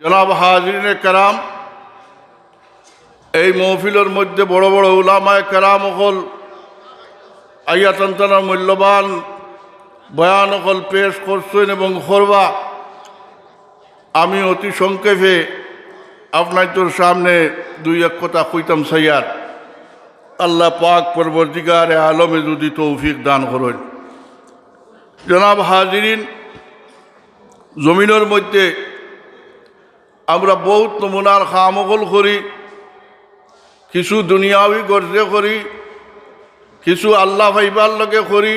জনাব হাজিরিনে কেরাম, এই মহফিলের মধ্যে বড় বড় উলামায়ে কেরাম হল আয়াতন্তনার মূল্যবান বয়ান হল পেশ করছেন এবং করবা। আমি অতি সংক্ষেপে আপনার সামনে দুই এক কথা কইতাম সাইয়ার। আল্লাহ পাক পরবর্তীকারে আলমে যদি তৌফিক দান করেন। জনাব হাজিরিন, জমিনের মধ্যে আমরা বহুত নমুনার খামগল করি, কিছু দুনিয়াবি গর্জে করি, কিছু আল্লাহ ভাইবার লগে করি,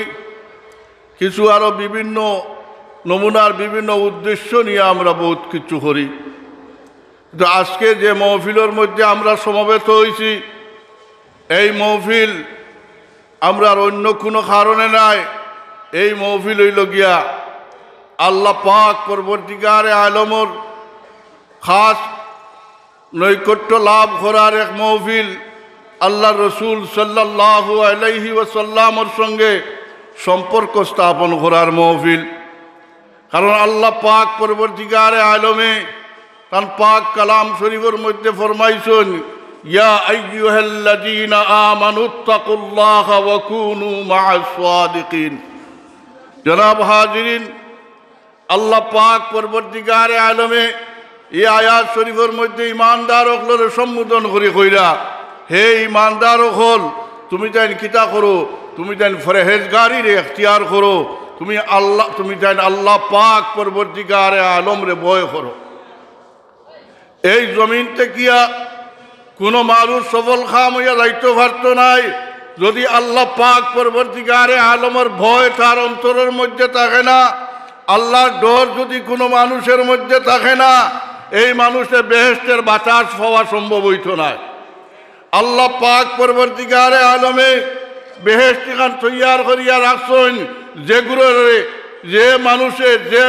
কিছু আরও বিভিন্ন নমুনার বিভিন্ন উদ্দেশ্য নিয়ে আমরা বহুত কিছু করি। কিন্তু আজকে যে মহফিলের মধ্যে আমরা সমবেত হয়েছি, এই মহফিল আমরা অন্য কোনো কারণে নাই। এই মহফিল হইল গিয়া আল্লাহ পাক পরবর্তীকারে আলমর খাস নৈকট্য লাভ করার এক মহফিল। আল্লাহ রসুল সাল্লাল্লাহু আলাইহি ওয়াসাল্লামর সঙ্গে সম্পর্ক স্থাপন করার মহফিল। কারণ আল্লাহ পাক পরবর্তীকারে আলমে তার পাক কালাম শরীফের মধ্যে ফরমাইছেন, ইয়া আইয়ুহাল্লাযীনা আমানুত্তাকুল্লাহা ওয়া কুনু মা'আস সাদিকিন। জনাব হাজিরিন, আল্লাহ পাক পরবর্তীকারে আলমে এই আয়াত শরীফের মধ্যে ইমানদার হকলের সম্বোধন করে কইরা, হে ইমানদার হল, তুমি তাই কিতা করো, তুমি তাই ফরহেজগারির এখতিয়ার করো, তুমি তাই আল্লাহ পাক পরবর্তীকারে আলমরে ভয় করো। এই জমিন থেকে কোনো মানুষ সফল খাম হইয়া যাইতে পারত নাই যদি আল্লাহ পাক পরবর্তীকারে আলমের ভয় তার অন্তরের মধ্যে থাকে না, আল্লাহর ডর যদি কোনো মানুষের মধ্যে থাকে না, এই মানুষের বেহেশতের বাতাস পাওয়া সম্ভব হইত না। আল্লাহ পাক পরবর্তীকারে আলমে বেহেশত খান তৈয়ার করিয়া রাখছেন, যেগুলোর যে মানুষের যে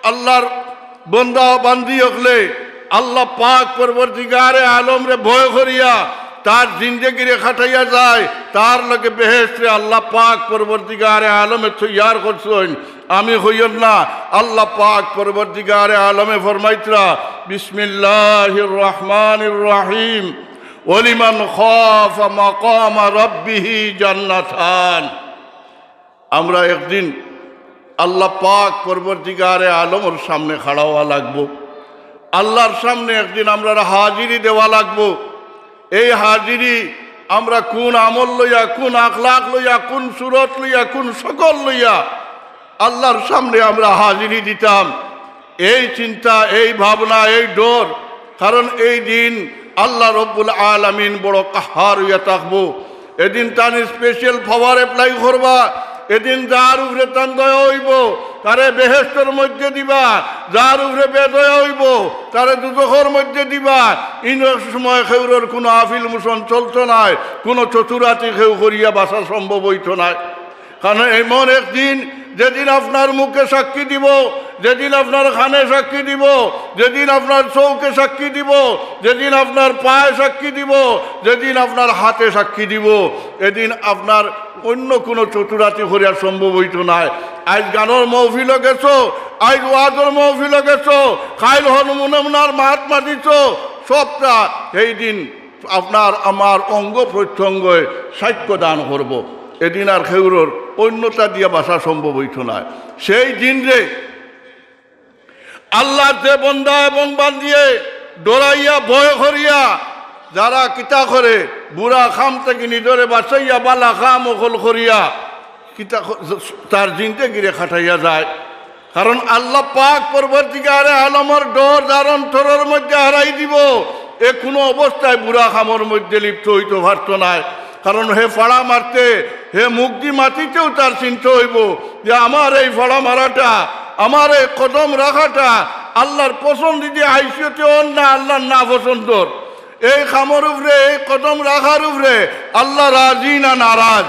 আল্লাহর বন্দা বান্দি হকলে আল্লাহ পাক পরবর্তীকারে আলমরে ভয় করিয়া তার জিন্দেগিরে খাটাইয়া যায়, তার লগে বেহেশতে আল্লাহ পাক পরবর্তীকারে আলমে তৈয়ার করছেন। আমি হইন না, আল্লাহ পাক পরবর্তীকারে আলমে ফরমাইতরা, বিসমিল্লাহির রহমানির রহিম, ওয়ালিমান খাফা মাকামা রাব্বিহি জান্নাতান। আমরা একদিন আল্লাহ পাক পরবর্তীকারে আলমের সামনে খাড়া হওয়া লাগবো। আল্লাহর সামনে একদিন আমরা হাজিরি দেওয়া লাগবো। এই হাজিরি আমরা কোন আমল লইয়া, কোন আখলাক লইয়া, কোন সুরত লইয়া, কোন সকল লইয়া আল্লাহর সামনে আমরা হাজিরি দিতাম, এই চিন্তা, এই ভাবনা, এই ডর। কারণ এই দিন আল্লাহ রব্বুল আলামিন বড় কাহার হইয়া থাকবো। এদিন তার স্পেশাল পাওয়ার অ্যাপ্লাই করবা। এদিন যার উপরে তান দয়া হইব তারে বেহেশতের মধ্যে দিবা, যার উপরে বেদয়া হইব তারে দুজখের মধ্যে দিবা। ইন সময় খেউরের কোনো আফিল মোশন চলতো নাই, কোনো চতুরাতি খেউ করিয়া বাসা সম্ভব হইত নাই। কারণ এমন একদিন যেদিন আপনার মুখে সাক্ষী দিব, যেদিন আপনার খানে সাক্ষী দিব, যেদিন আপনার চৌকে সাক্ষী দিব, যেদিন আপনার পায়ে সাক্ষী দিব, যেদিন আপনার হাতে সাক্ষী দিব, এদিন আপনার অন্য কোনো চতুরাতি করিয়া সম্ভব হইত নাই। আজ গানের মহফিলও গেছো, আজ ওয়াজের মহফিলও গেছো, খাইল হনুমনার মাহাত্মা দিছ, সবটা এই দিন আপনার আমার অঙ্গ প্রত্যঙ্গে সাক্ষ্য দান করব। এদিন আর খেউরর অন্যতা দিয়া বাসা সম্ভব হইত না। সেই দিন রে আল্লাহর যে বন্দা এবং বান্দিয়ে ডরাইয়া ভয় করিয়া যারা কিতা করে, বুড়া খাম থেকে নিজরে বাঁচাইয়া বালা খাম অকল করিয়া কিতা তার জিন্দেগিরে খাটাইয়া যায়। কারণ আল্লাহ পাক পরবর্তীকারে আলমের ডর যার অন্তরের মধ্যে হারাই দিব, এ কোনো অবস্থায় বুড়া খামর মধ্যে লিপ্ত হইতে পারত না। কারণ হে ফাড়া মারতে, হে মুক্তি মাতিতেও তার চিন্তা হইব যে আমার এই ফাড়া মারাটা, আমার এই কদম রাখাটা আল্লাহর পছন্দ দিয়ে হাইসিয়তে অন না আল্লাহর না পছন্দর। এই খামর উপরে, এই কদম রাখার উপরে আল্লাহ রাজি না নারাজ,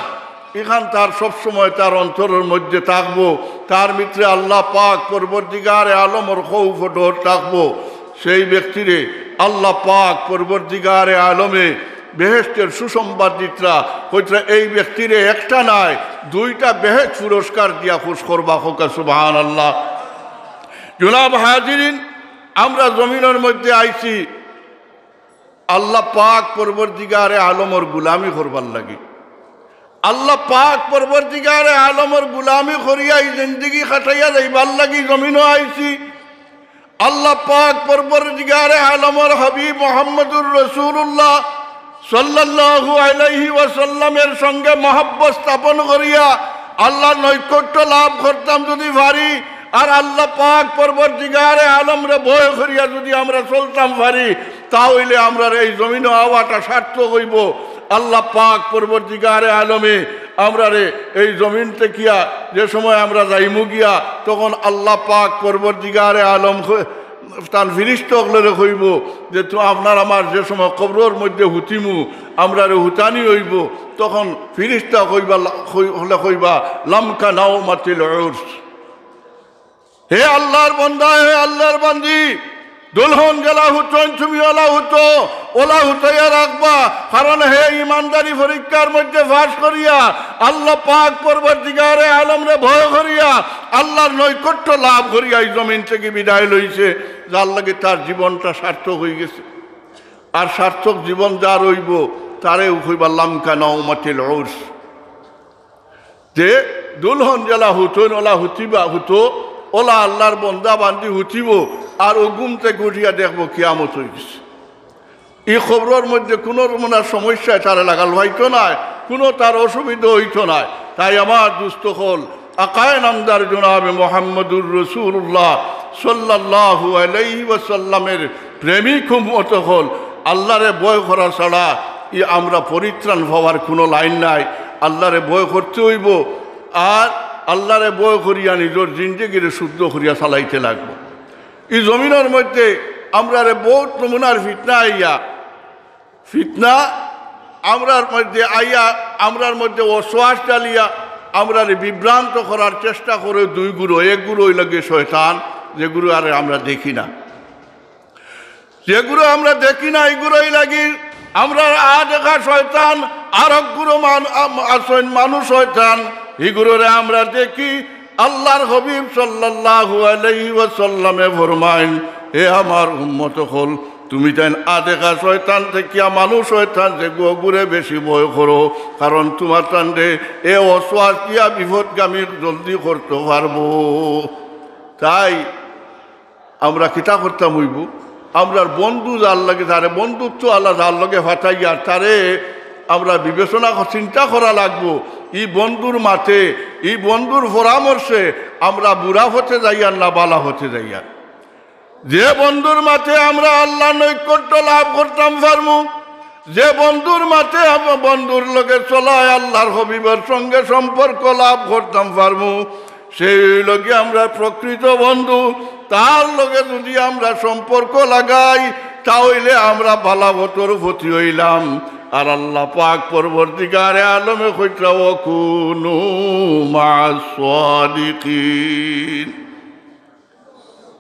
এখান তার সবসময় তার অন্তরের মধ্যে থাকবো। তার ভিতরে আল্লাহ পাক পরবর্তীকারে আলমর খৌফ ডর থাকবো। সেই ব্যক্তিরে আল্লাহ পাক পরবর্তীকারে আলমে বেহেশতের সুসংবাদ দিতরা কইতরা, এই ব্যক্তিরে একটা নাই দুইটা বেহেশত পুরস্কার দিয়া খুশ করবা। হোক সুবহানাল্লাহ। জনাব হাজিরিন, আমরা জমিনের মধ্যে আইছি আল্লাহ পাক পরবর্তীকারে আলমর গুলামি করবার লাগি। আল্লাহ পাক পরবর্তীকারে আলমর গুলামি করিয়া এই জিন্দগি খাটাইয়া যাইবার লাগি জমিনও আইছি। আল্লাহ পাক পরবর্তীকারে আলমর হাবিব মুহাম্মদুর রাসূলুল্লাহ সাল্লাল্লাহু আলাইহি ওয়াসাল্লামের সঙ্গে মহব্বত স্থাপন করিয়া আল্লাহর নৈকট্য লাভ করতাম যদি পারি, আর আল্লাহ পাক পরবর্তীকারে আলমরে ভয় করিয়া যদি আমরা চলতাম পারি, তাহলে আমরা এই জমিন হওয়াটা সার্থক হইব। আল্লাহ পাক পরবর্তীকারে আলমে আমরা এই জমিন থেকিয়া যে সময় আমরা যাইমু গিয়া, তখন আল্লাহ পাক পরবর্তীকারে আলম তার ফিরিস্তকলে হইব যে তো আপনার আমার যে সময় কবরের মধ্যে হুতিমু আমরা হুতানি হইব, তখন ফিরিস্তা হইবা লামকা নাও মাতিল উরস। হে আল্লাহর বান্দা, হে আল্লাহর বান্দি, দুলহন গেলা হুতন তুমি ওলা হুতাইয়া রাখবা। কারণ হে ইমানদারি পরীক্ষার মধ্যে ফাঁস করিয়া আল্লাহ পাক পরবর্তীকারে আলমরে ভয় করিয়া আল্লাহর নৈকট্য লাভ করিয়া এই জমিন থেকে বিদায় লইছে, যার লাগে তার জীবনটা সার্থক হয়ে গেছে। আর সার্থক জীবন যার হইব তারে হইবা লামকা নাওমাতিল উরস। যে দুলহন জেলা হুতন ওলা হুতিবা হুতো ওলা আল্লাহর বন্দা বান্দি হুতিব, আর ও ঘুম থেকে উঠিয়া দেখবো কিয়ামত হয়ে গেছে। এই খবরের মধ্যে কোনো মনে সমস্যায় তার লাগাল হইতো না, কোনো তার অসুবিধা হইতো না। তাই আমার দুস্থ হল আকায় নামদার জনাবে মুহাম্মদুর রাসূলুল্লাহ সাল্লাল্লাহু আলাইহি ওয়াসাল্লামের প্রেমিক উম্মত হল আল্লাহরে ভয় করা ছাড়া আমরা পরিত্রাণ হওয়ার কোনো লাইন নাই। আল্লাহরে ভয় করতে হইব, আর আল্লাহরে ভয় করিয়া নিজের জিন্দেগিরে শুদ্ধ করিয়া চালাইতে লাগবো। এই জমিনের মধ্যে আমরা বহুত নমুনার ফিতনা আইয়া ফিতনা আমরার মধ্যে আইয়া আমরার মধ্যে অশ্বাস ডালিয়া আমরা বিভ্রান্ত করার চেষ্টা করে দুই গুরু, এক গুরু ওই লাগে শয়তান, যে গুরু আর আমরা দেখি না, যে গুরু আমরা দেখি না এই গুরুই লাগি আমরা দেখা শয়তান। আর এক গুরু মানুষ শয়তান, এই গুরুরে আমরা দেখি। আল্লাহর হাবিব সাল্লাল্লাহু আলাইহি ওয়াসাল্লামে ফরমাইন, হে আমার উম্মত হল তুমি তাই আদেখা শয়তান থেকে মানুষ শয়তান যে গুরে বেশি ভয় করো, কারণ তোমার তান্ডে এ অশ্বাস দিয়া বিপদগামী জলদি করতে পারবো। তাই আমরা কিতা করতাম হইব, আমরার বন্ধু যার লাগে তারে বন্ধুত্ব আল্লাহ যার লগে ফাটাইয়া তারে আমরা বিবেচনা চিন্তা করা লাগবো। এই বন্ধুর মাঠে এই বন্ধুর পরামর্শে আমরা বুড়া হতে যাইয়ার না বালা হতে যাইয়ার। যে বন্ধুর মাঠে আমরা আল্লাহ নৈকট্য লাভ করতাম পারমু, যে বন্ধুর মাঠে বন্ধুর লগে চলায় আল্লাহর হাবিবের সঙ্গে সম্পর্ক লাভ করতাম পারমু, সেই লগে আমরা প্রকৃত বন্ধু। তার লগে যদি আমরা সম্পর্ক লাগাই তাহলে আমরা বালাবতর ক্ষতি হইলাম। আর আল্লাহ পাক পরবর্তীকারে আলমে কইতা ওয়াকুনু মা'আস সাদিকিন,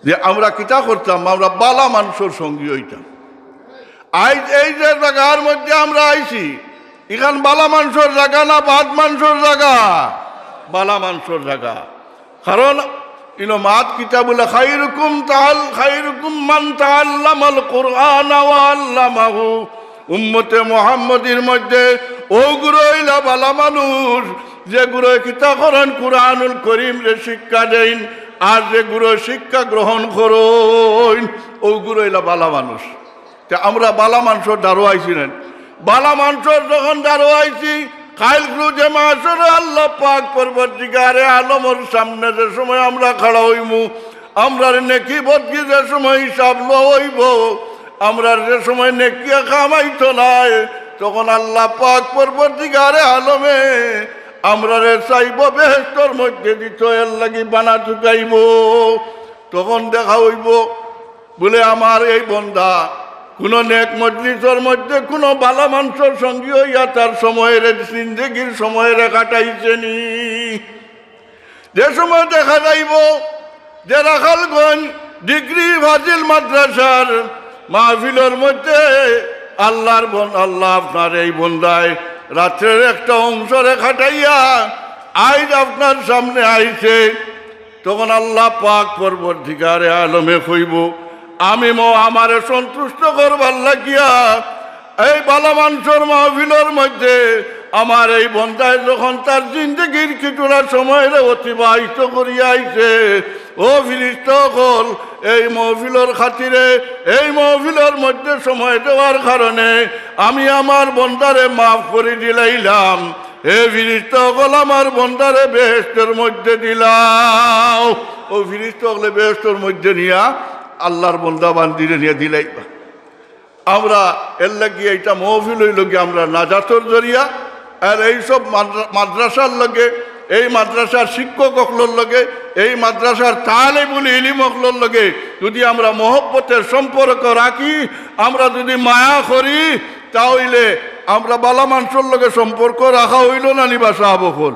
যে আমরা কিতা করতাম, আমরা বালা মানুষের সঙ্গী হইতাম। আজ এই যে জায়গার মধ্যে আমরা আইছি, এখান বালা মানুষের জায়গা না বাদ মানুষের জায়গা? বালা মানুষের জায়গা। কারণ ইনো মাত কিতাবুল খায়রুকুম মান তাআল্লামাল কুরআন ওয়া আল্লামাহু। উম্মতে মুহাম্মদীর মধ্যে ও গুরু হইলা বালা মানুষ, যে গুরু কিতা করেন কুরআনুল করিম রে শিক্ষা দেন, আর যে গুরু শিক্ষা গ্রহণ করুন ও গুরু হইলা বালা মানুষ। তা আমরা বালা মানুষের দ্বারো আইছি না, বালা মানুষের যখন দ্বারো আইছি কাইল যে মাসর আল্লাহ পাক পরবর্তীকারে আলমর সামনে যে সময় আমরা খাড়া হইমু, আমরা নেকি বদকি যে সময় হিসাব লইব, আমরা যে সময় নেকিয়া কামাইতো নাই, তখন আল্লাহ পাক পরবর্তীকারে আলমে আমরা চাইব বেহেশতের মধ্যে দিত এর লাগি বানা চুকাইব। তখন দেখা হইব বলে আমার এই বন্ধা কোনো নেক মজলিসের মধ্যে কোনো বালা মানুষের সঙ্গী হইয়া তার সময়ের জিন্দেগির সময়ের কাটাইছেনি। যে সময় দেখা যাইব যে রাখালগঞ্জ ডিগ্রি ফাজিল মাদ্রাসার মাহফিলের মধ্যে আল্লাহ আপনার এই বন্দায় রাত্রের একটা অংশরে খাটাইয়া আজ আপনার সামনে আইছে, তখন আল্লাহ পাক পরবর্তীকারে আলমে কইব আমি আমারে সন্তুষ্ট করবার লাগিয়া এই বালা মানুষের মাহফিলের মধ্যে আমার এই বন্ধায় যখন তার জিন্দগির কিছুটা সময় অতিবাহিত করিয়া আইছে, ও ফিরিস্তাগণ, এই মাহফিলের খাতিরে এই মাহফিলের মধ্যে সময় দেওয়ার কারণে আমি আমার বন্ধারে মাফ করে দিলাইলাম। হে ফিরিস্তাগণ, আমার বন্ধারে বেহেশতের মধ্যে দিলাও। ও ফিরিস্তাগণে বেহেশতের মধ্যে নিয়া আল্লাহর বন্দা বান্দিরে নিয়ে দিলাইবা। আমরা এর লাগিয়ে এইটা মাহফিল হইল গিয়ে আমরা নাজাতর জরিয়া। আর এইসব মাদ্রাসার লগে, এই মাদ্রাসার শিক্ষক অকলোর লগে, এই মাদ্রাসার তালেবুল ইলিম অকলোর লগে যদি আমরা মহব্বতের সম্পর্ক রাখি, আমরা যদি মায়া করি, তাহলে আমরা বালা মানুষের লগে সম্পর্ক রাখা হইল না নিবা সাহাবকল।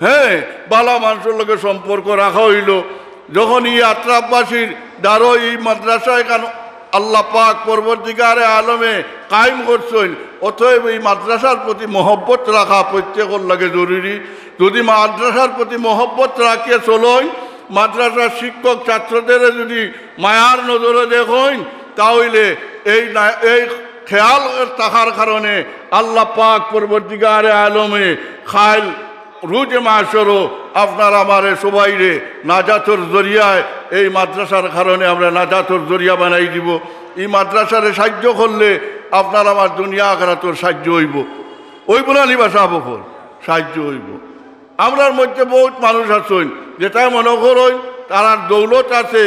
হ্যাঁ, বালা মানুষের লগে সম্পর্ক রাখা হইল। যখন এই আত্রাফবাসীর দ্বারো এই মাদ্রাসা এখানে আল্লাহ পাক পরবর্তীকারে আলমে কায়েম করছেন, অতএব এই মাদ্রাসার প্রতি মহব্বত রাখা প্রত্যেকের লাগে জরুরি। যদি মাদ্রাসার প্রতি মহব্বত রাখিয়ে চলেন, মাদ্রাসার শিক্ষক ছাত্রদের যদি মায়ার নজরে দেখেন, তাহলে এই খেয়াল থাকার কারণে আল্লাহ পাক পরবর্তীকারে আলমে খাইল রুজে মাসরও আপনার আমার সবাইরে নাজাতর জরিয়ায় এই মাদ্রাসার কারণে আমরা নাজাতর জরিয়া বানাই দিব। এই মাদ্রাসারে সাহায্য করলে আপনার আমার দুনিয়া আখিরাতের সাহায্য হইব না নিবা সাহাবকল, সাহায্য হইব। আমরার মধ্যে বহুত মানুষ আছেন যেটা মনে করই তার দৌলত আছে,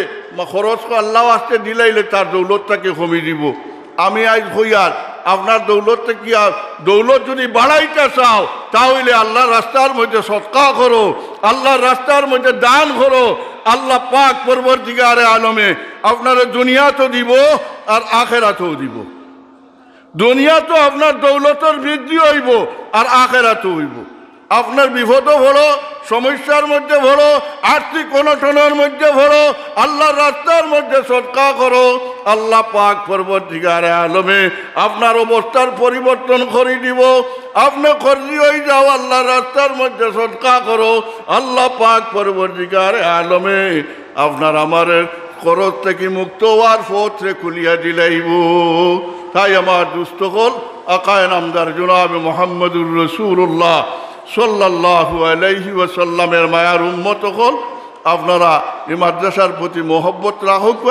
খরচ আল্লাহ আসতে দিলাইলে তার দৌলতটাকে কমিয়ে দিব। আমি আজ হইয়ার আপনার দৌলতটা কি, দৌলত যদি বাড়াইতে চাও তাহলে আল্লাহর রাস্তার মধ্যে সৎকা করো, আল্লাহর রাস্তার মধ্যে দান করো। আল্লাহ পাক পরবর্তীকারে আলমে আপনার দুনিয়া তো দিব আর আখেরাতেও দিব। দুনিয়া তো আপনার দৌলতের বৃদ্ধি হইব আর আখেরাতেও হইব। আপনার বিপদও ভরো, সমস্যার মধ্যে ভরো, আর্থিক অনটনের মধ্যে ভরো, আল্লাহর রাস্তার মধ্যে সৎকা করো। আল্লাহ পাক পরবর্তীকারে আলমে আপনার অবস্থার পরিবর্তন করে দিব। আপনি খরচি হয়ে যাও, আল্লাহর রাস্তার মধ্যে সৎকা করো। আল্লাহ পাক পরবর্তীকারে আলমে আপনার আমার খরচ থেকে মুক্ত হওয়ার পথে খুলিয়া দিলাইব। তাই আমার দুস্থকল আকায় নামদার জনাবে মোহাম্মদুর রসুল্লাহ সাল্লাল্লাহু আলাইহি ওয়াসাল্লামের মায়ার উম্মত হল, আপনারা এই মাদ্রাসার প্রতি মহব্বত রাখুক,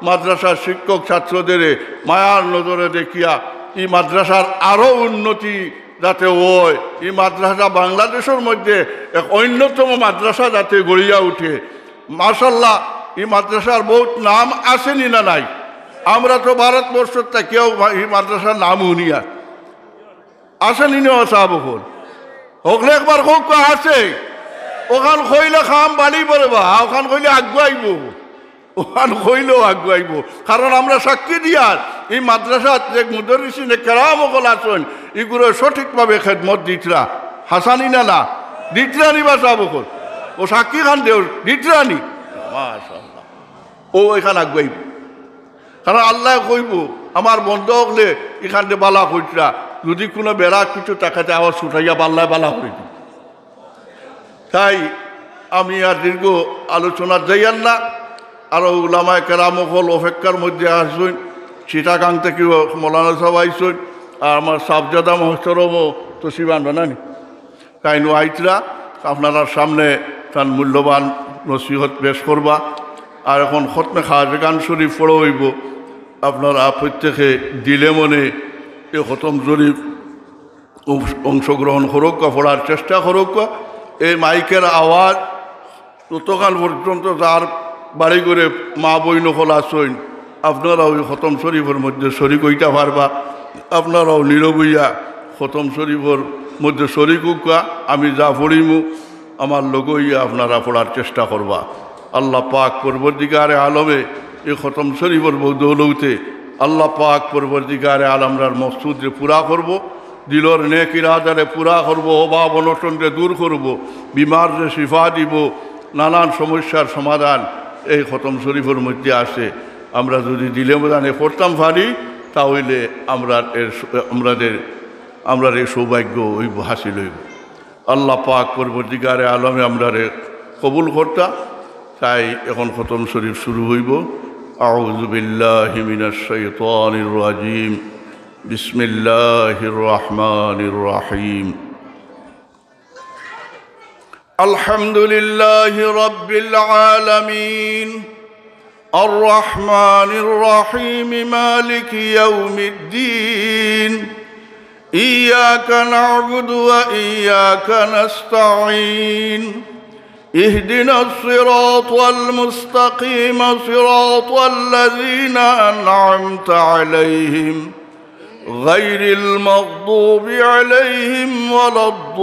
মাদ্রাসার শিক্ষক ছাত্রদের মায়ার নজরে দেখিয়া এই মাদ্রাসার আরও উন্নতি যাতে হয়। এই মাদ্রাসা বাংলাদেশের মধ্যে এক অন্যতম মাদ্রাসা যাতে গড়িয়া উঠে। মাশাল্লাহ, এই মাদ্রাসার বহুত নাম আসেনি না নাই? আমরা তো ভারতবর্ষটা কেউ এই মাদ্রাসার নাম উনিয়া আসেনি না সাহাবকল। ওখানে একবার হোক আছে, ওখান কইলে খাম বাড়ি পড়ে বা ওখান কইলে আগুয়াইব, ওখান কইলেও আগুয়াইব। কারণ আমরা সাক্ষী দিয়ার এই মাদ্রাসার যে মুদরিসিনে কেরামকল আছেন, এগুলো সঠিকভাবে খেদমত দিতরা। হাসানি না না দিতরা নিবা সাহাবকল, ও সাক্ষী খান দেও দিতরা নি, মাশাআল্লাহ, ও এখান আগুয়াইব। কারণ আল্লাহ কইব আমার বন্ধ হলে এখান থেকে বালা কইতরা, যদি কোনো বেড়া কিছু টাকাতে আবার ছুটাইয়া বাল্লায় বালা করে দিই। তাই আমি আর দীর্ঘ আলোচনার যাইয়ার না, আরও উলামায়ে কেরামকল অপেক্ষার মধ্যে আসবেন। চিটাগাং থেকে মৌলানা সাহেব আইসেন, আর আমার সাবজাদা মহতরমও তো শিবান বানানি কাইনু আইতরা আপনার সামনে তার মূল্যবান নসিহত পেশ করবা। আর এখন খতমে খাজগান শরীফ পড়ে হইব। আপনারা প্রত্যেকে দিলে মনে এই খতম শরীফ অংশগ্রহণ করুক, পড়ার চেষ্টা করুক। এই মাইকের আওয়াজ ততকাল পর্যন্ত যার বাড়ি করে মা বইনকল আসেন, আপনারা ওই খতম শরীফের মধ্যে শরিক হইতে পারবা। আপনারাও নীরবইয়া খতম শরীফের মধ্যে শরিক হোকা। আমি যা পড়িমু আমার লগইয়া আপনারা পড়ার চেষ্টা করবা। আল্লাহ পাক পরবর্তীকারে আলমে এই খতম শরীফের বদৌলতে আল্লাহ পাক পরবর্তীকারে আলমরার মকসুদে পুরা করব, দিলর নেক ইরাদারে পুরা করব, অভাব অনটনকে দূর করব, বিমারে শিফা দিব, নানান সমস্যার সমাধান এই খতম শরীফের মধ্যে আসে। আমরা যদি দিলে মদানে পড়তাম পারি তাহলে আমরা এই সৌভাগ্য হইব, হাসিল হইব। আল্লাহ পাক পরবর্তীকারে আলমে আমরারে কবুল করতা। তাই এখন খতম শরীফ শুরু হইব। أعوذ بالله من الشيطان الرجيم بسم الله الرحمن الرحيم الحمد لله رب العالمين الرحمن الرحيم مالك يوم الدين إياك نعبد وإياك نستعين اهدنا الصراط المستقيم صراط الذين أنعمت عليهم غير المغضوب عليهم ولا الضالين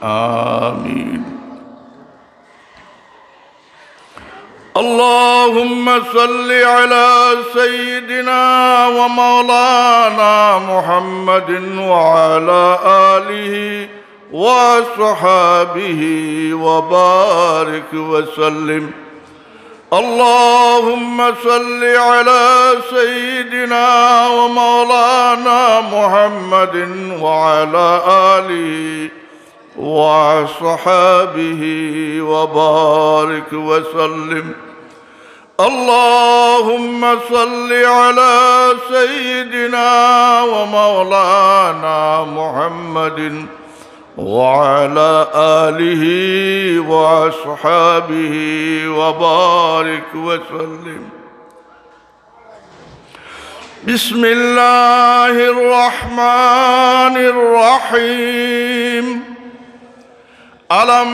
آمين. اللهم صل على سيدنا ومولانا محمد وعلى آله وصحابه وبارك وسلم. اللهم صل على سيدنا ومولانا محمد وعلى آله وصحابه وبارك وسلم. اللهم صل على سيدنا ومولانا محمد وعلى آله وأصحابه وبارك وسلم. بسم الله الرحمن الرحيم. ألم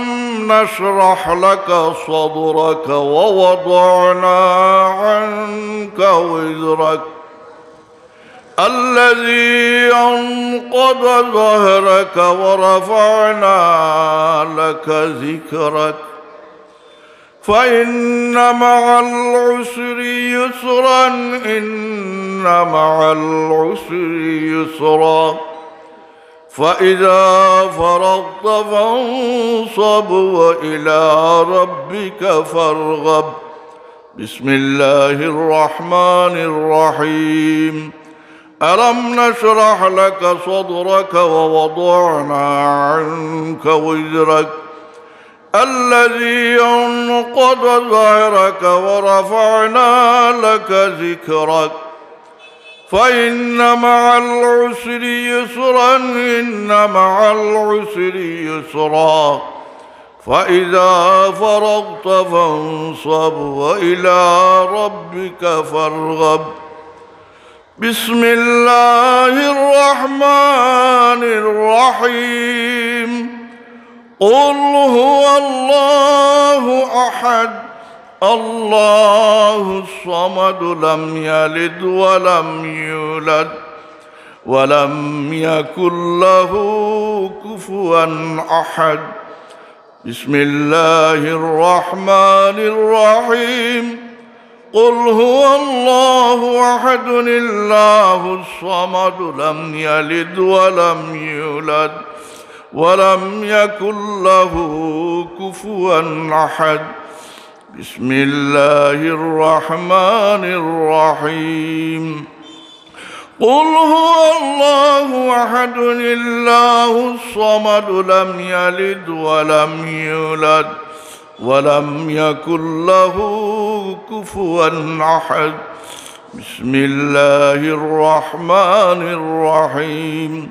نشرح لك صدرك ووضعنا عنك وزرك الذي أنقض ظهرك ورفعنا لك ذكرك فإن مع العسر يسرا إن مع العسر يسرا فإذا فرغت فانصب وإلى ربك فارغب. بسم الله الرحمن الرحيم. ألم نشرح لك صدرك ووضعنا عنك وزرك الذي أنقض ظهرك ورفعنا لك ذكرك فإن مع العسر يسرا إن مع العسر يسرا فإذا فرغت فانصب وإلى ربك فارغب. بسم الله الرحمن الرحيم. قل هو الله أحد الله الصمد لم يلد ولم يولد ولم يكن له كفوا أحد. بسم الله الرحمن الرحيم. قل هو الله أحد الله الصمد لم يلد ولم يولد ولم يكن له كفوا أحد. بسم الله الرحمن الرحيم. قل هو الله أحد الله الصمد لم يلد ولم يولد ولم يكن له كفوا أحد. بسم الله الرحمن الرحيم.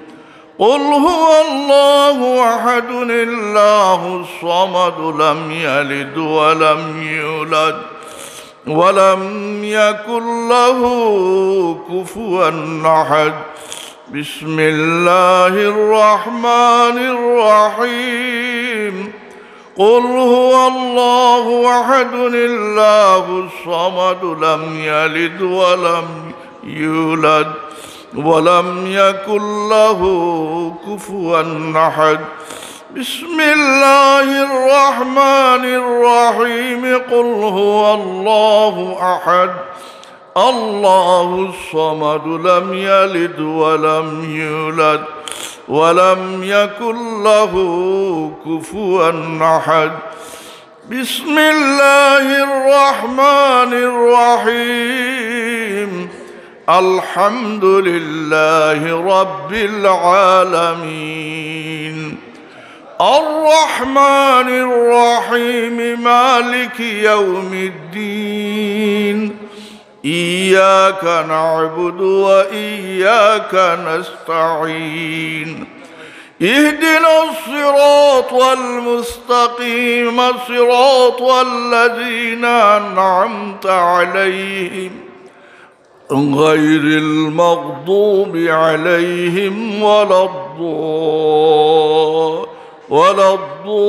قل هو الله أحد الله الصمد لم يلد ولم يولد ولم يكن له كفوا أحد. بسم الله الرحمن الرحيم. قل هو الله أحد الله الصمد لم يلد ولم يولد ولم يكن له كفوا أحد. بسم الله الرحمن الرحيم. قل هو الله أحد الله الصمد لم يلد ولم يولد ولم يكن له كفوا أحد. بسم الله الرحمن الرحيم. الحمد لله رب العالمين الرحمن الرحيم مالك يوم الدين إياك نعبد وإياك نستعين اهدنا الصراط المستقيم صراط الذين أنعمت عليهم غير المغضوب عليهم ولا الضالين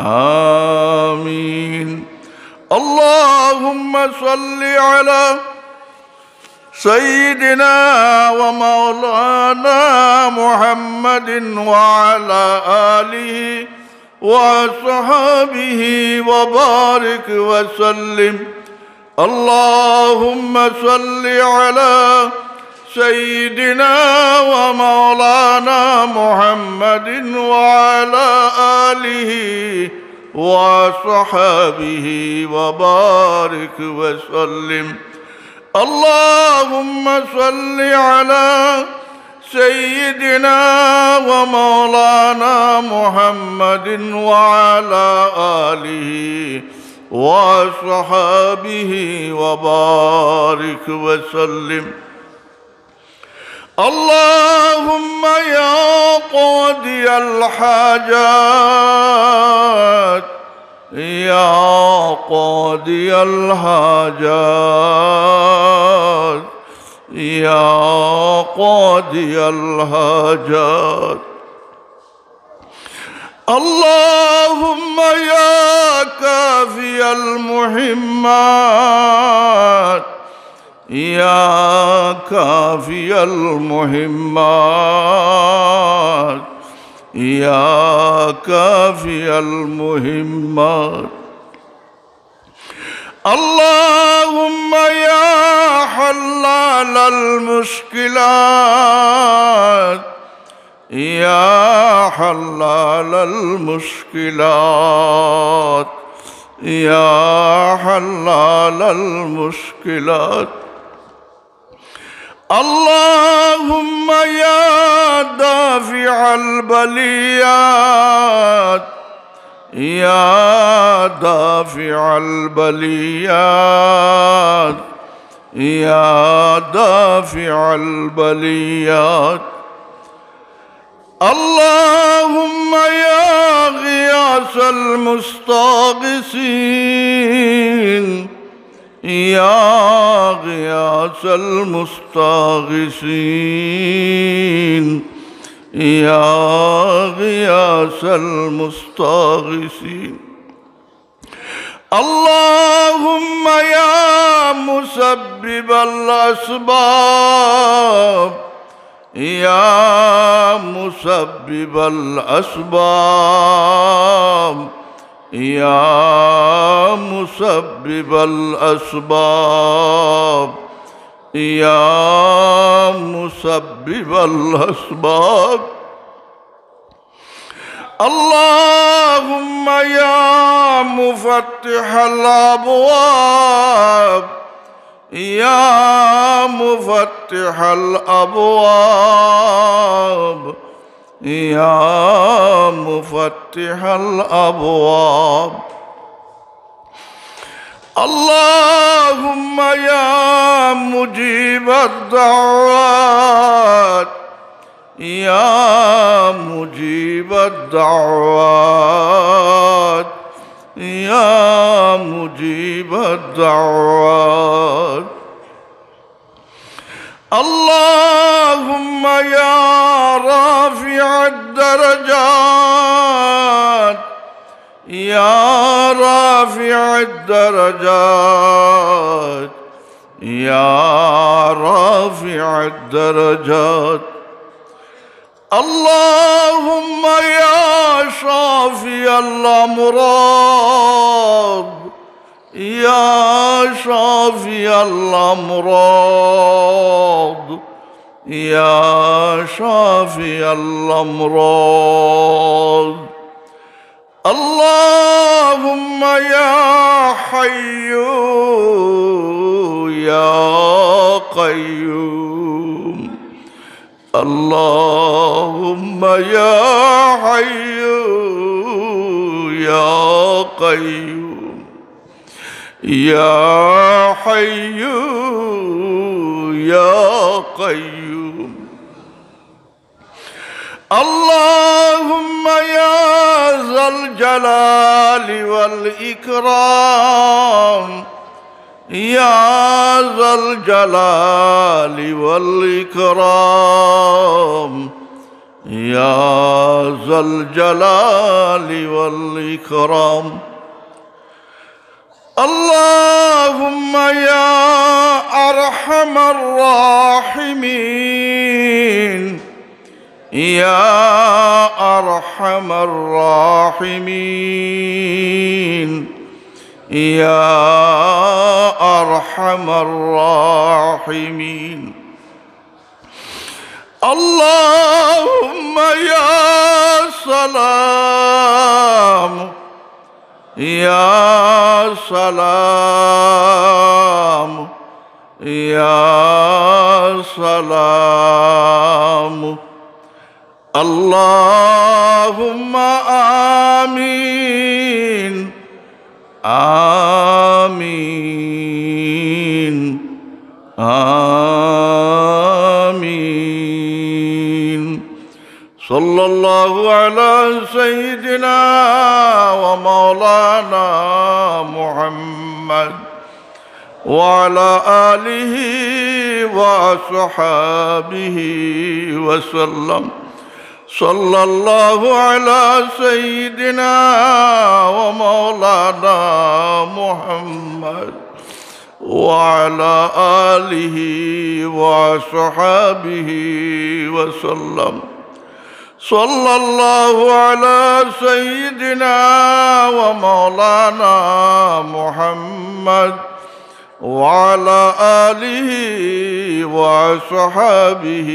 آمين. اللهم صل على سيدنا ومولانا محمد وعلى آله وصحبه وبارك وسلم. اللهم صل على سيدنا ومولانا محمد وعلى آله وصحبه وبارك وسلم. اللهم صل على سيدنا ومولانا محمد وعلى آله وصحبه وبارك وسلم. اللهم يا قاضي الحاجات يا قاضي الحاجات يا قاضي الحاجات. اللهم يا كافي المهمات يا كافي المهمات يا كافي المهمات. اللهم يا حلال المشكلات يا حلال المشكلات يا حلال المشكلات. اللهم يا دافع البليات يا دافع البليات يا دافع البليات. اللهم يا غياث المستغيثين يا غياث المستغيثين يا غياث المستغيثين. اللهم يا مسبب الأسباب يا مسبب الأسباب يا مسبب الأسباب يا مسبب الأسباب. اللهم يا مفتح الأبواب يا مفتح الأبواب يا مفتح الأبواب. اللهم يا مجيب الدعوات يا مجيب الدعوات يا مجيب الدعوات. اللهم يا رافع الدرجات يا رافع الدرجات يا رافع الدرجات. اللهم يا شافي الأمراض يا شافي الأمراض يا شافي الأمراض. اللهم يا حي يا قيوم اللهم يا حي يا قيوم يا حي يا قيوم اللهم يا ذا الجلال والإكرام يا ذا الجلال والإكرام يا ذا الجلال والإكرام اللهم يا أرحم الراحمين يا أرحم الراحمين يا أرحم الراحمين اللهم يا سلام يا سلام يا سلام اللهم آمين آمين آمين صلى الله على سيدنا ومولانا محمد وعلى آله وصحابه وسلم صلى الله على سيدنا ومولانا محمد وعلى آله وصحابه وسلم صلى الله على سيدنا ومولانا محمد وعلى آله وصحابه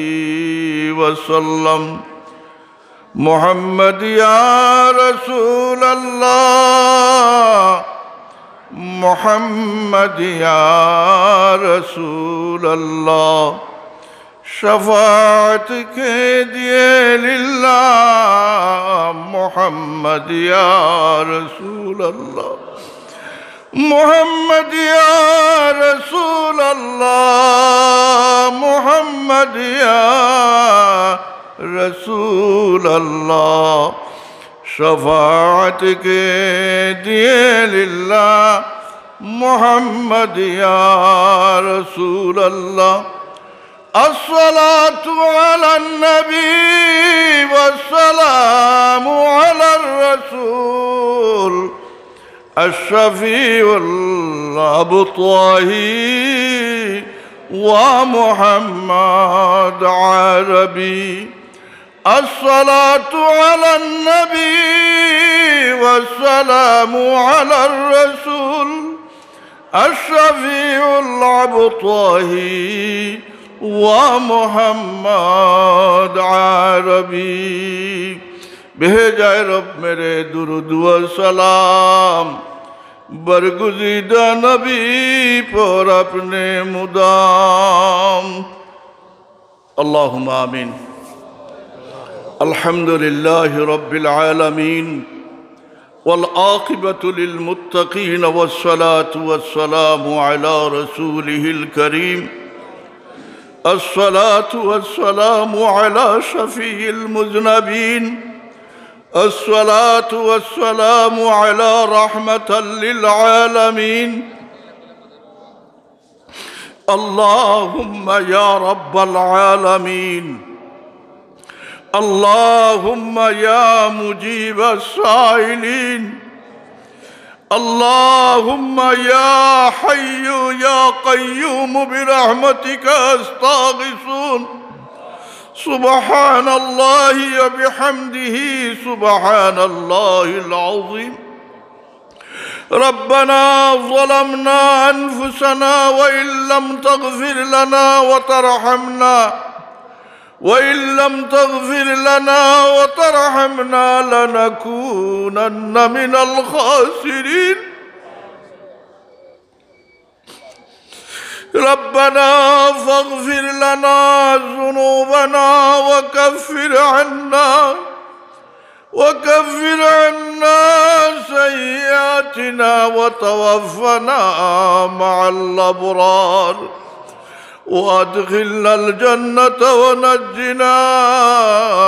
وسلم محمد يا رسول الله محمد يا رسول الله شفاعتك دي لله محمد يا رسول الله محمد يا رسول الله محمد يا رسول الله شفاعتك دي لله محمد يا رسول الله الصلاة على النبي والسلام على الرسول الشفيع الأبطاهي ومحمد عربي الصلاة على النبي والسلام على الرسول الشفيع الأبطاهي ومحمد عربي بھیجائے رب میرے درود و سلام برگزیدہ نبی پر اپنے مدام اللہم آمین الحمد لله رب العالمين والعاقبة للمتقين والصلاة والسلام على رسوله الكريم الصلاة والسلام على شفيع المذنبين الصلاة والسلام على رحمة للعالمين اللهم يا رب العالمين اللهم يا مجيب السائلين اللهم يا حي يا قيوم برحمتك استغيثون سبحان الله وبحمده سبحان الله العظيم ربنا ظلمنا أنفسنا وإن لم تغفر لنا وترحمنا لنكونن من الخاسرين ربنا فاغفر لنا ذنوبنا وكفر عنا سيئاتنا وتوفنا مع الأبرار وادخلنا الجنة ونجنا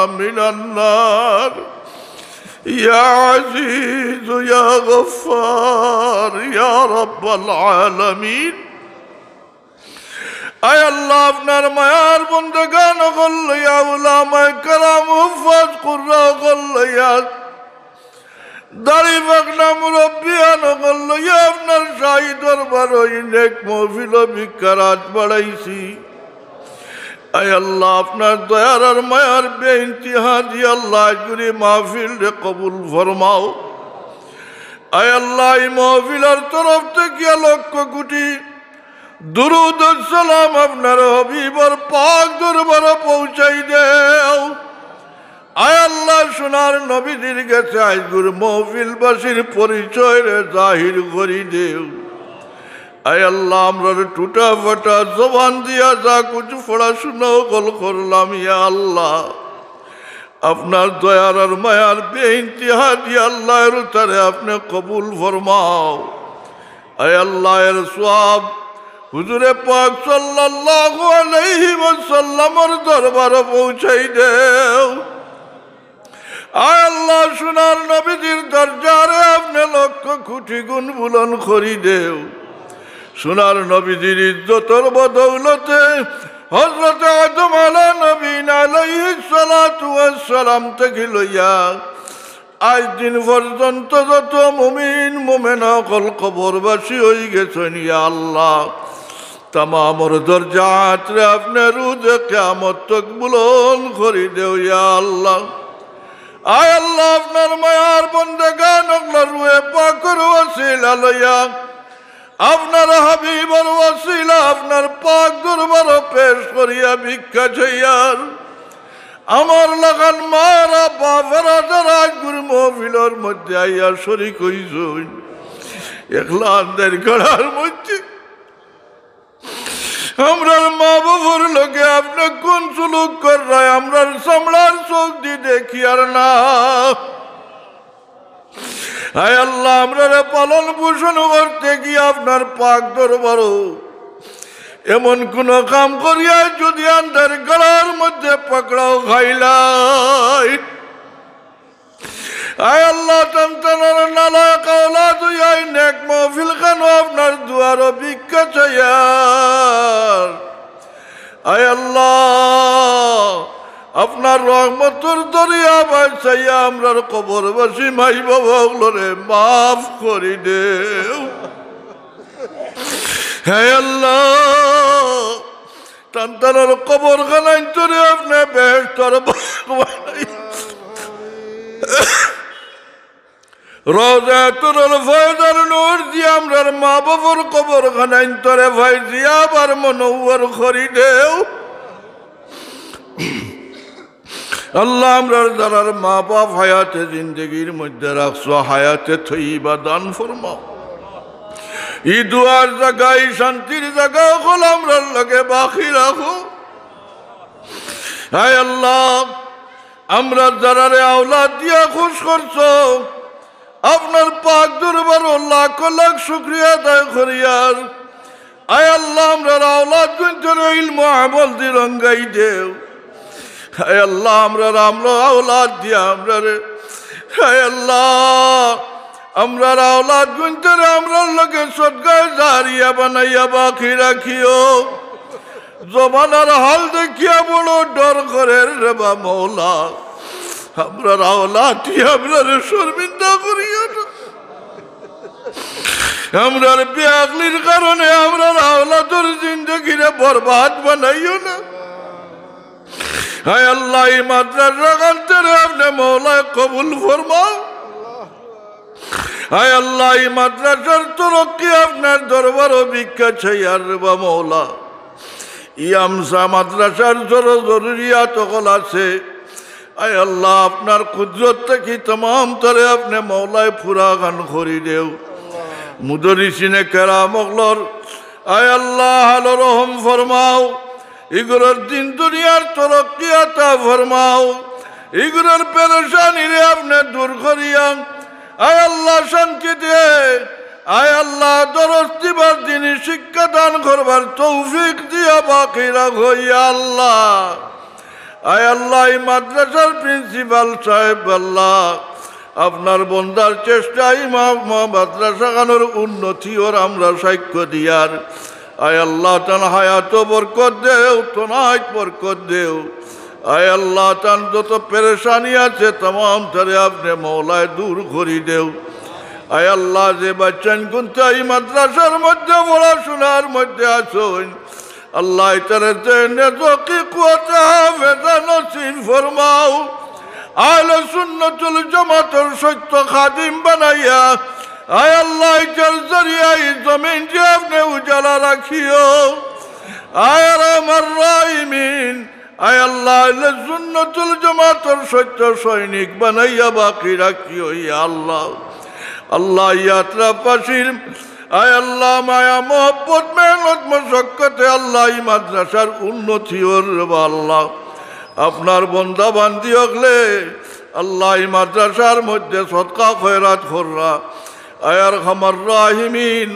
من النار يا عزيز يا غفار يا رب العالمين আয় আল্লাহ আপনার মায়ার বন্দেগান হল লইয়া উলামায়ে কেরাম হুফাজ কুররা হল লইয়া দাড়ি পাকনা মুরব্বিয়ান হল লইয়া আপনার শাহী দরবার ওই নেক মাহফিল ভিক্ষারাত বাড়াইছি আয় আল্লাহ আপনার দয়ার আর মায়ার বেইনতিহা দিয়ে আল্লাহ জুড়ে মাহফিল রে কবুল ফরমাও আয় আল্লাহ এই মাহফিলের তরফ থেকে লক্ষ কোটি দুরুদ ও সালাম আপনার হাবিবের পাক দরবারে পৌঁছাই দেও আয় আল্লাহ সোনার নবীদের কাছে আজগুর মাহফিলবাসীর পরিচয় রে জাহির করি দেও আয় আল্লাহ আমরা টুটা ফাটা জবান দিয়া যা কিছু পড়াশোনা কল করলাম ইয়া আল্লাহ আপনার দয়ার আর মায়ার বেইনতিহা দিয়ে আল্লাহর তারে আপনি কবুল ফরমাও আয় আল্লাহর সওয়াব হুজুরে পাক সাল্লাল্লাহু আলাইহি ওয়াসাল্লামের দরবারে পৌঁছাই দেও আয় আল্লাহ সোনার নবীজির দরজারে আপনি লক্ষ কোটি গুণ বুলন্দ করি দেও সোনার নবীজির ইজ্জতের বদৌলতে হযরত আদম আলাইহিস সালাতু ওয়াস সালাম থেকে লইয়া আজ দিন পর্যন্ত যত মুমিন মুমিনা কবরবাসী হয়ে গেছেন ইয়া আল্লাহ तमामर दरजात रे अपने रूज क़यामत तक बुलंद करी देओ या अल्लाह आय अल्लाह अपनार मायार बंदेगान अगला रूए पाकर वसीला लया अपनार हबीबर वसीला अपनार पाक दरबार पेश करिया भिक्षा चाहियार আমার লাগান মারা বাবারা যারা গুর মাহফিলের মধ্যে আইয়া শরীক হইছই একলা আন্দের গড়ার মধ্যে আমরার মা বাবার লগে আপনি কোন সুলুক কর রায় আমরার সামলার চোখ দিয়ে দেখি আর না হায় আল্লাহ আমরার পালন পোষণ করতে গিয়ে আপনার পাক দরবারও এমন কোন কাম করিয়া যদি আন্ধার গলার মধ্যে পকড়াও খাইলাই আয় আল্লাহ তন্তনার নালায়ক আওলাদ হইয়াই নেক মাহফিল খানো আপনার দুয়ার ভিক্ষা চাইয়ার আয় আল্লাহ আপনার রহমতের দরিয়া বাঁচাইয়া আমরার কবরবাসী মাই বাবাগুলোরে মাফ করি দেও হে আল্লাহ তন্তনার কবর খানাই তোরে আপনি বেহেশতের বানাই রওজাতুল ফায়দার নূর দিয়ে আমরার মা বাবার কবর খানাই তোরে ফায়জিয়া বার মনওয়ার করি দেও আল্লাহ আমরার যারার মা বাপ হায়াতে জিন্দগির মধ্যে রাখছো হায়াতে থইবা দান ফরমাও ই দুয়ার জায়গায় শান্তির জায়গা হল আমরার লগে বাকি রাখো হায় আল্লাহ আমরা যারারে আওলাদ দিয়া খুশ করছো আপনার পাক দরবার লাখ লাখ শুকরিয়া আদায় করিয়ার আয় আল্লাহ আমরা আওলাদ গুঞ্জরে ইলম আমল দি রঙ্গাই দেও হায় আল্লাহ আমরা আওলাদ দিয়া আমরা রে হায় আল্লাহ আমরা আওলাদ গুঞ্জরে আমরা লগে সদকায়ে জারিয়া বানাইয়া বাকি রাখিও জমানার হাল দেখিয়া বড় ডর করে রে বা মৌলা আমরা আওলাদ আমরা শর্মিন্দা করিও না আমরা বেআকলির কারণে আমরা আওলাদের জিন্দগিরে বরবাদ বানাইও না হায় আল্লাহ এই মাদ্রাসা গানতে আপনি মৌলা কবুল ফরমাও হায় আল্লাহ এই মাদ্রাসার তরক্কি আপনার দরবার ভিক্ষা চাই আর বা মৌলা ইয়ামসা মাদ্রাসার জরুরিয়াত সকল আছে আয় আল্লাহ আপনার কুদরত থেকে तमाम তরে আপনি মৌলায় পুরা গান করি দেও মুদরিসিনে কেরাম অগলর আয় আল্লাহ আলো রহম ফরমাও, এগুলোর দিন দুনিয়ার তরক্কি আতা ফরমাও, এগুলোর পেরেশানি রে আপনি দূর করিয়া আয় আল্লাহ শান্তি দে। আয় আল্লাহ দরস দিবার দিনই শিক্ষা দান করবার তৌফিক দিয়া বাকি রাখো ইয়া আল্লাহ। আয় আল্লাহ এই মাদ্রাসার প্রিন্সিপাল সাহেব আল্লাহ আপনার বন্দার চেষ্টায় মাদ্রাসা খানোর উন্নতি ওর আমরা সাক্ষ্য দিয়ার। আয় আল্লাহ তান হায়াত বরকত দেও, তোনায় বরকত দেও। আয় আল্লাহ তান যত পেরেশানি আছে তমাম তারে আপনি মৌলায় দূর করি দেও। আয় আল্লাহ যে বাচ্চান কুন্তা এই মাদ্রাসার মধ্যে পড়াশোনার মধ্যে আসুন আল্লাহ তারে কি কুয়াতে হাফেজা নসিব ফরমাও। আহলে সুন্নাতুল জামাতের সত্য খাদিম বানাইয়া আয় আল্লাহ এটার জরিয়ায় জমিন যে আপনি উজালা রাখিও। আয় আমার রাহিমিন আয় আল্লাহ আহলে সুন্নাতুল জামাতের সত্য সৈনিক বানাইয়া বাকি রাখিও ইয়া আল্লাহ। আল্লাহ ইয়াত্রা পাশির আয় আল্লাহ মায়া মোহব্বত মেহনত মশক্কতে আল্লাহ এই মাদ্রাসার উন্নতি ওর আল্লাহ আপনার বন্দা বান্দি হকলে আল্লাহ এই মাদ্রাসার মধ্যে সদকা খয়রাত কররা। আয়ার খামার রাহিমিন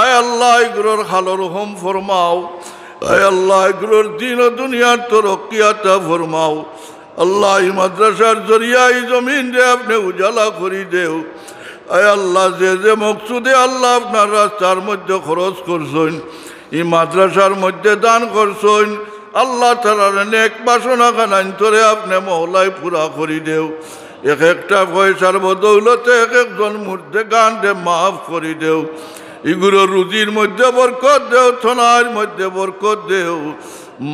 আয় আল্লাহ এগুলোর খালোর হোম ফরমাও। আয় আল্লাহ এগুলোর দিন ও দুনিয়ার তরক্কিয়াতা ফরমাও। আল্লাহ এই মাদ্রাসার জরিয়া এই জমিন যে আপনি উজালা করি দেও। আয় আল্লাহ যে যে মকসুদে আল্লাহ আপনার রাস্তার মধ্যে খরচ করছেন এই মাদ্রাসার মধ্যে দান করছেন আল্লাহ তাআলার নেক বাসনা খানান তোরে আপনি মহলায় পুরা করি দেও। এক একটা পয়সার বদৌলতে এক একজন মূর্তে গানতে মাফ করি দেও। এগুলো রুজির মধ্যে বরকত দেও, থনার মধ্যে বরকত দেও,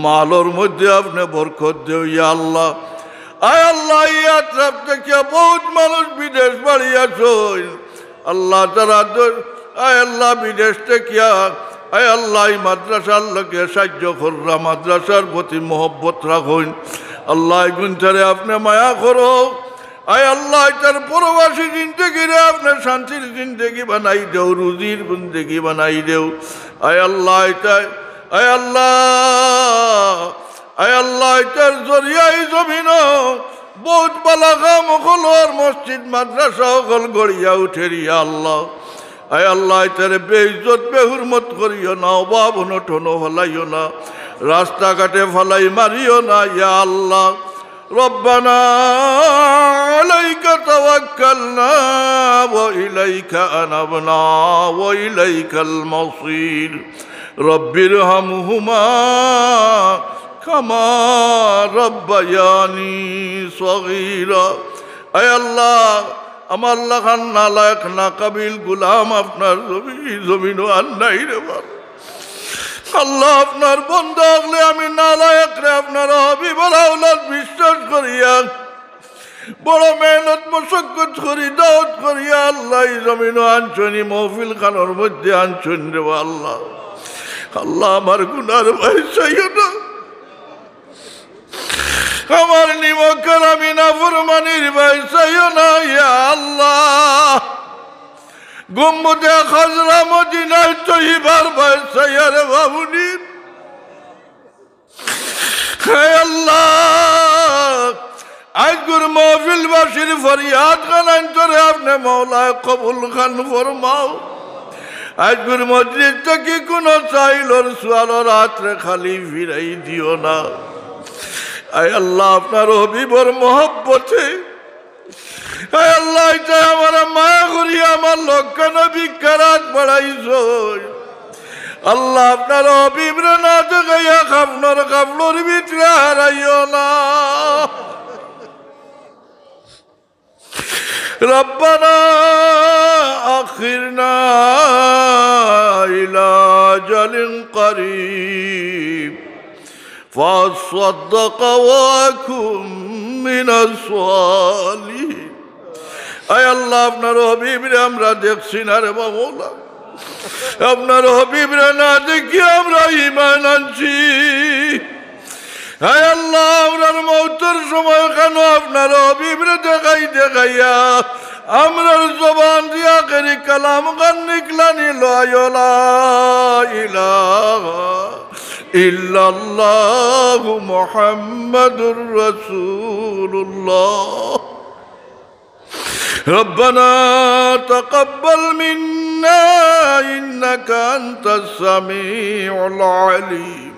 মালর মধ্যে আপনি বরকত দেও ইয়া আল্লাহ। আয় আল্লাহ ইয়াত্রা থেকে বহুত মানুষ বিদেশ বাড়িয়াছেন আল্লাহ তারা আয় আল্লাহ বিদেশ থেকে আয় আল্লাহ এই মাদ্রাসার লোকে সাহায্য কররা, মাদ্রাসার প্রতি মহব্বত রাখুন আল্লাহ। গুনচারে আপনি মায়া করো আয় আল্লাহ তার পরবাসী জিন্দগিরে আপনি শান্তির জিন্দগি বানাই দেও, রুজির জিন্দগি বানাই দেও। আয় আল্লাহ তাই আয় আল্লাহ আয় আল্লাহ তার জরিয়াই জমিন বহুত বালাগা মখলর মসজিদ মাদ্রাসা সকল গড়িয়া উঠে রিয়া আল্লাহ। আয় আল্লাহ তার বেইজ্জত বেহুরমত করিও না, অভাব অনটন ফলাইও না, রাস্তাঘাটে ফলাই মারিও না ইয়া আল্লাহ। রব্বানা আলাইকা তাওয়াক্কালনা ওয়া ইলাইকা আনাবনা ওয়া ইলাইকাল মাসির। রব্বিরহামহুমা কামা রব্বায়ানি সগীরা। আয় আল্লাহ আমার লাখান নালায়ক না কাবিল গুলাম আপনার জমিন আন্নাই রে বাবা আল্লাহ আপনার বন্ধ হলে আমি নালায়ক রে আপনার হাবিবুল আওলাদ বিশ্বাস করিয়া বড় মেহনত মশক্কত করি দাওয়াত করিয়া আল্লাহ এই জমিন আনছনি মহফিল খানোর মধ্যে আনছন রে আল্লাহ। আল্লাহ আমার গুনার ভাই চাইও না, আমার নিমকের আমি না ফুরমানির ভাই চাইও না ইয়া আল্লাহ। গম্বুদে খাজরা মদিনায় তৈবার ভাই চাইয়া রে বাবুনি। হে আল্লাহ আজগুর মহফিল বাসির ফরিয়াদ খানান তোরে আপনি মৌলায় কবুল খান ফরমাও। আজগুর মসজিদ থেকে কোনো চাইলর সোয়ালর রাত্রে খালি ফিরাই দিও না। আয় আল্লাহ আপনার হবিবর মহব্বতে আয় আল্লাহ এটা আমার মায়া করি আমার লক্ষণ বিখ্যাত বাড়াইছ আল্লাহ। আপনার হবিবরে না দেখাইয়া খাবনার খাবলোর ভিতরে হারাইও না। রব্বানা আখিরনা ইলা আজালিন করিব فاصدق واكن من الصالحين। আয় আল্লাহ আপনার হাবিবরে আমরা দেখছি না রে মাওলা, আপনার হাবিবরে না দেখি আমরা ঈমান আনছি। আয় আল্লাহ আপনার মওতের সময় কেন আপনার হাবিবরে দেখাইয়া আমরার জবান দিয়া করি কালাম গান নিকলানি লা ইলাহা ইল্লাল্লাহু মুহাম্মাদুর রাসূলুল্লাহ ربنا تقبل منا إنك أنت السميع العليم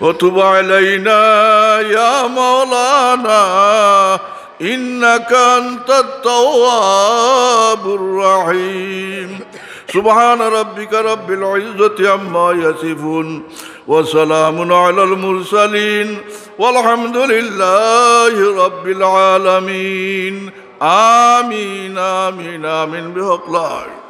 وتب علينا يا مولانا إنك أنت التواب الرحيم سبحان ربك رب العزة عما يصفون وسلام على المرسلين والحمد لله رب العالمين آمين آمين آمين بحق الله